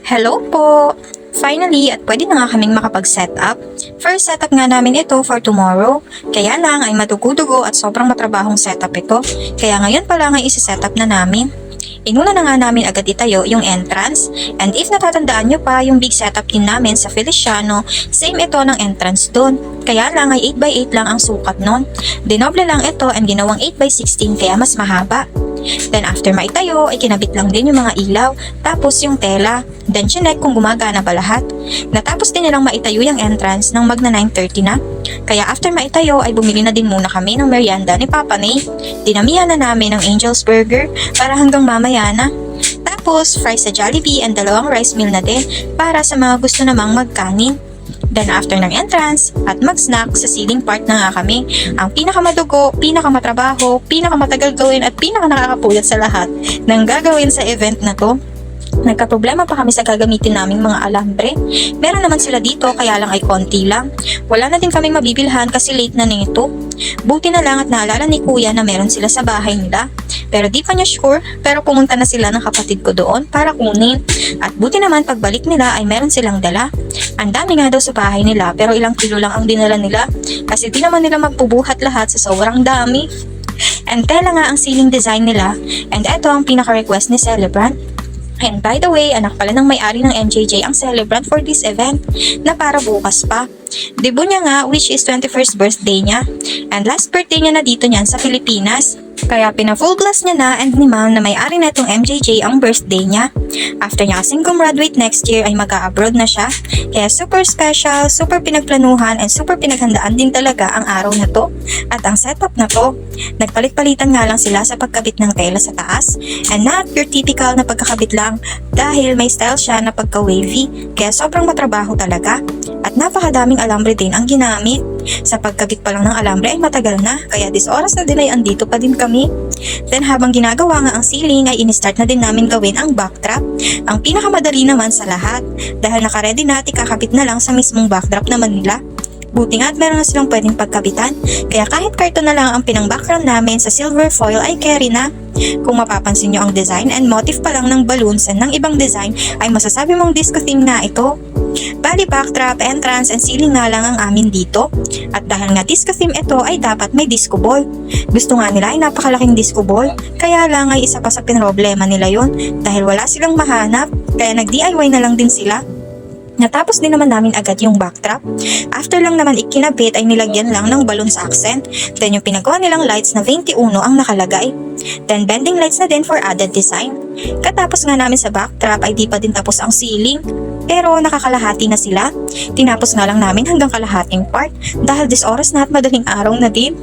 Hello po! Finally, at pwede na nga kaming makapag-setup. First setup nga namin ito for tomorrow. Kaya lang ay madugo-dugo at sobrang matrabahong setup ito. Kaya ngayon pa lang ay isi-setup na namin. Inuna na nga namin agad itayo yung entrance. And if natatandaan nyo pa, yung big setup din namin sa Feliciano, same ito ng entrance doon. Kaya lang ay 8x8 lang ang sukat nun. Dinoble lang ito and ginawang 8x16 kaya mas mahaba. Then after maitayo, ay kinabit lang din yung mga ilaw, tapos yung tela. Then chinek kung gumagana ba lahat. Natapos din nilang maitayo yung entrance ng magna 9:30 na. Kaya after maitayo ay bumili na din muna kami ng merienda ni Papa Nay. Dinamihan na namin ng Angel's Burger para hanggang mamaya na. Tapos fries sa Jollibee and dalawang rice meal na din para sa mga gusto namang magkanin. Then after ng entrance at mag-snack sa ceiling part na nga kami, ang pinakamadugo, pinakamatrabaho, pinakamatagal gawin at pinakanakakapuyat sa lahat ng gagawin sa event na to. Nagka-problema pa kami sa gagamitin naming mga alambre. Meron naman sila dito kaya lang ay konti lang. Wala na din kaming mabibilhan kasi late na nito. Buti na lang at naalala ni Kuya na meron sila sa bahay nila. Pero di pa niya sure, pero pumunta na sila ng kapatid ko doon para kunin. At buti naman pagbalik nila ay meron silang dala. Ang dami nga daw sa bahay nila pero ilang kilo lang ang dinala nila kasi di naman nila magpubuhat lahat sa sobrang dami. And tela nga ang ceiling design nila and eto ang pinaka-request ni Celebrant. And by the way, anak pala ng may-ari ng MJJ ang celebrant for this event na para bukas pa. Debut niya nga which is 21st birthday niya. And last birthday niya na dito niyan sa Pilipinas. Kaya pina-full blast niya na and ni ma'am na may-ari na itong MJJ ang birthday niya. After niya kasing gumraduate next year ay mag-a-abroad na siya. Kaya super special, super pinagplanuhan and super pinaghandaan din talaga ang araw na to. At ang setup na to, nagpalit-palitan nga lang sila sa pagkabit ng tela sa taas. And not your typical na pagkakabit lang dahil may style siya na pagka-wavy. Kaya sobrang matrabaho talaga. At napakadaming alambre din ang ginamit. Sa pagkabit pa lang ng alambre ay matagal na, kaya this oras na din ay andito pa din kami. Then habang ginagawa nga ang ceiling ay in-start na din namin gawin ang backdrop. Ang pinakamadali naman sa lahat dahil naka-ready na at ikakabit na lang sa mismong backdrop naman nila. Buti nga at meron na silang pwedeng pagkabitan, kaya kahit karton na lang ang pinang-background namin sa silver foil ay carry na. Kung mapapansin nyo ang design and motif pa lang ng balloons and ng ibang design ay masasabi mong disco theme na ito. Bali backdrop, entrance, and ceiling nga lang ang amin dito. At dahil nga disco theme ito ay dapat may disco ball. Gusto nga nila ay napakalaking disco ball, kaya lang ay isa pa sa pinroblema nila yon dahil wala silang mahanap, kaya nag-DIY na lang din sila. Natapos din naman namin agad yung backdrop. After lang naman ikinabit ay nilagyan lang ng balloons accent. Then yung pinagawa nilang lights na 21 ang nakalagay. Then bending lights na din for added design. Katapos nga namin sa backdrop ay di pa din tapos ang ceiling. Pero nakakalahati na sila. Tinapos nga lang namin hanggang kalahating part dahil this oras na at madaling araw na din.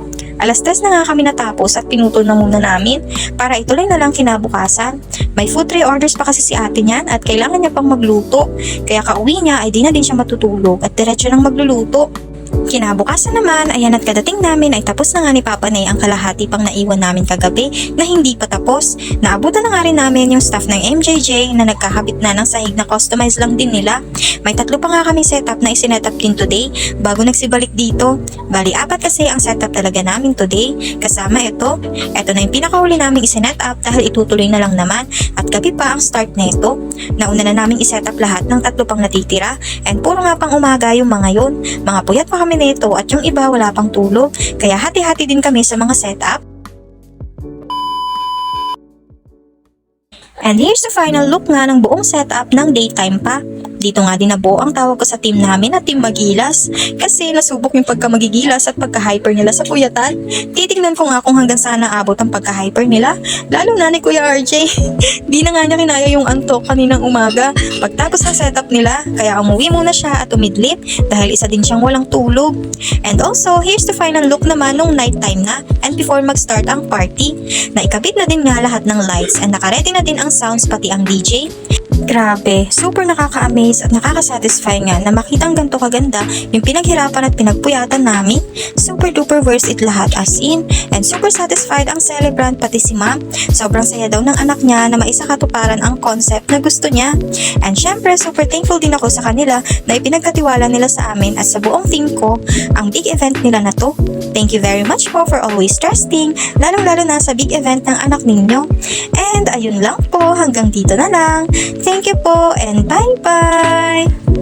3:00 na nga kami natapos at pinutol na muna namin para ituloy na lang kinabukasan. May food tray orders pa kasi si ate niyan at kailangan niya pang magluto. Kaya kauwi niya ay di na din siya matutulog at diretso lang magluluto. Kinabukasan naman, ayan at kadating namin ay tapos na nga ni Papa Nay ang kalahati pang naiwan namin kagabi na hindi pa tapos. Naabutan na nga rin namin yung staff ng MJJ na nagkakabit na ng sahig na customize lang din nila. May 3 pa nga kami setup na isinetup din today bago nagsibalik dito. Bali 4 kasi ang setup talaga namin today. Kasama ito. Ito na yung pinakahuli naming isinetup dahil itutuloy na lang naman at gabi pa ang start na ito. Nauna na naming isetup lahat ng 3 pang natitira and puro nga pang umaga yung mga yun. Mga puyat pa kami nito at yung iba wala pang tulog. Kaya hati-hati din kami sa mga setup. And here's the final look nga ng buong setup ng daytime pa. Dito nga din nabuo ang tawag ko sa team namin na Team Magilas kasi nasubok yung pagka-magigilas at pagka-hyper nila sa puyatan. Titignan ko nga kung hanggang saan naabot ang pagka-hyper nila, lalo na ni Kuya RJ. Di na nga niya kinaya yung antok kaninang umaga pagtapos ng setup nila, kaya umuwi muna siya at umidlip dahil isa din siyang walang tulog. And also, here's the final look naman nung nighttime na and before mag-start ang party. Naikabit na din nga lahat ng lights and nakaredy na din ang sounds pati ang DJ. Grabe, super nakaka-amaze at nakaka-satisfy nga na makitang ganito kaganda yung pinaghirapan at pinagpuyatan namin. Super duper worth it lahat as in, and super satisfied ang celebrant pati si ma'am. Sobrang saya daw ng anak niya na maisakatuparan ang concept na gusto niya. And syempre, super thankful din ako sa kanila na ipinagkatiwala nila sa amin at sa buong team ko ang big event nila na to. Thank you very much po for always trusting, lalong-lalo na sa big event ng anak ninyo. And ayun lang po, hanggang dito na lang. Thank you po and bye-bye!